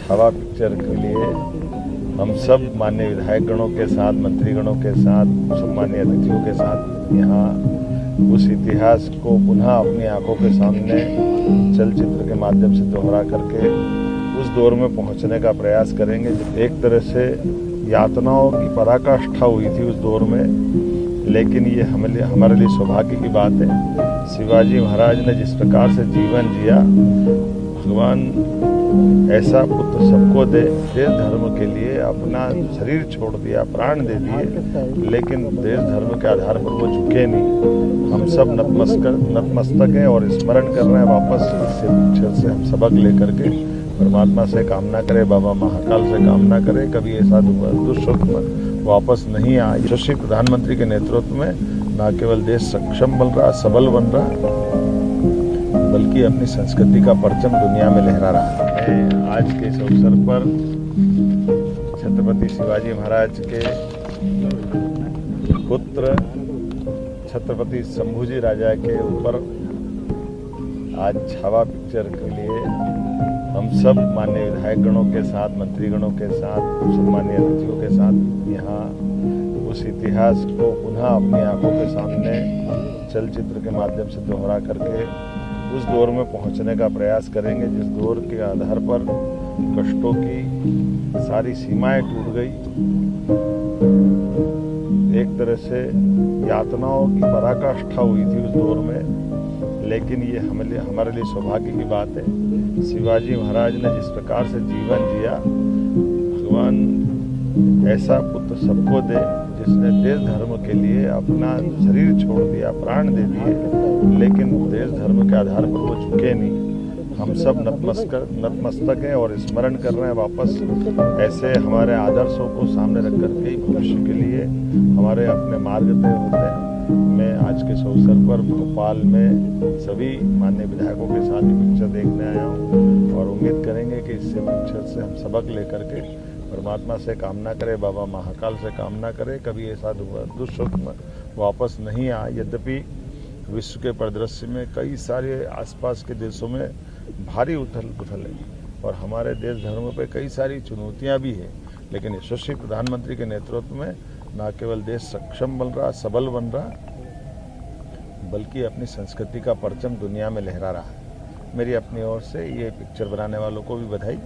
Chhaava picture के लिए हम सब माननीय विधायक गणों के साथ, मंत्रीगणों के साथ, सम्मानीय अतिथियों के साथ यहाँ उस इतिहास को पुनः अपनी आंखों के सामने चलचित्र के माध्यम से दोहरा करके उस दौर में पहुंचने का प्रयास करेंगे। एक तरह से यातनाओं की पराकाष्ठा हुई थी उस दौर में, लेकिन ये हमारे लिए सौभाग्य की बात है। शिवाजी महाराज ने जिस प्रकार से जीवन जिया, भगवान ऐसा पुत्र सबको दे, देश धर्म के लिए अपना शरीर छोड़ दिया, प्राण दे दिए, लेकिन देश धर्म के आधार पर वो झुके नहीं। हम सब नतमस्तक हैं और स्मरण कर रहे हैं वापस इस पिक्चर से हम सबक लेकर के। परमात्मा से कामना करें, बाबा महाकाल से कामना करें, कभी ऐसा दुष्वक्त वापस नहीं आए। यशस्वी प्रधानमंत्री के नेतृत्व में न केवल देश सक्षम बन रहा, सबल बन रहा, बल्कि अपनी संस्कृति का परचम दुनिया में लहरा रहा है। मैं आज के इस अवसर पर छत्रपति शिवाजी महाराज के पुत्र छत्रपति शंभूजी राजा के ऊपर आज छावा पिक्चर के लिए हम सब माननीय विधायक गणों के साथ, मंत्रीगणों के साथ, सम्मानीय अतिथियों के साथ यहाँ उस इतिहास को पुनः अपनी आंखों के सामने चलचित्र के माध्यम से दोहरा करके उस दौर में पहुंचने का प्रयास करेंगे जिस दौर के आधार पर कष्टों की सारी सीमाएं टूट गई। एक तरह से यातनाओं की पराकाष्ठा हुई थी उस दौर में, लेकिन ये हमारे लिए सौभाग्य की बात है। शिवाजी महाराज ने जिस प्रकार से जीवन जिया, भगवान ऐसा पुत्र सबको दे जिसने देश धर्म के लिए अपना शरीर छोड़ दिया, प्राण दे दिए, लेकिन देश धर्म के आधार पर वो झुके नहीं। हम सब नतमस्तक हैं और स्मरण कर रहे हैं वापस ऐसे हमारे आदर्शों को सामने रख करके ही भविष्य के लिए हमारे अपने मार्ग तय होते हैं। मैं आज के इस अवसर पर भोपाल में सभी माननीय विधायकों के साथ ये पिक्चर देखने आया हूँ और उम्मीद करेंगे कि इससे पिक्चर से हम सबक लेकर के परमात्मा से कामना करें, बाबा महाकाल से कामना करें, कभी ऐसा दुष्वक्त वापस नहीं आए। यद्यपि विश्व के परिदृश्य में कई सारे आसपास के देशों में भारी उथल पुथल है और हमारे देश धर्म पे कई सारी चुनौतियां भी है, लेकिन यशस्वी प्रधानमंत्री के नेतृत्व में न केवल देश सक्षम बन रहा, सबल बन रहा, बल्कि अपनी संस्कृति का परचम दुनिया में लहरा रहा है। मेरी अपनी ओर से ये पिक्चर बनाने वालों को भी बधाई।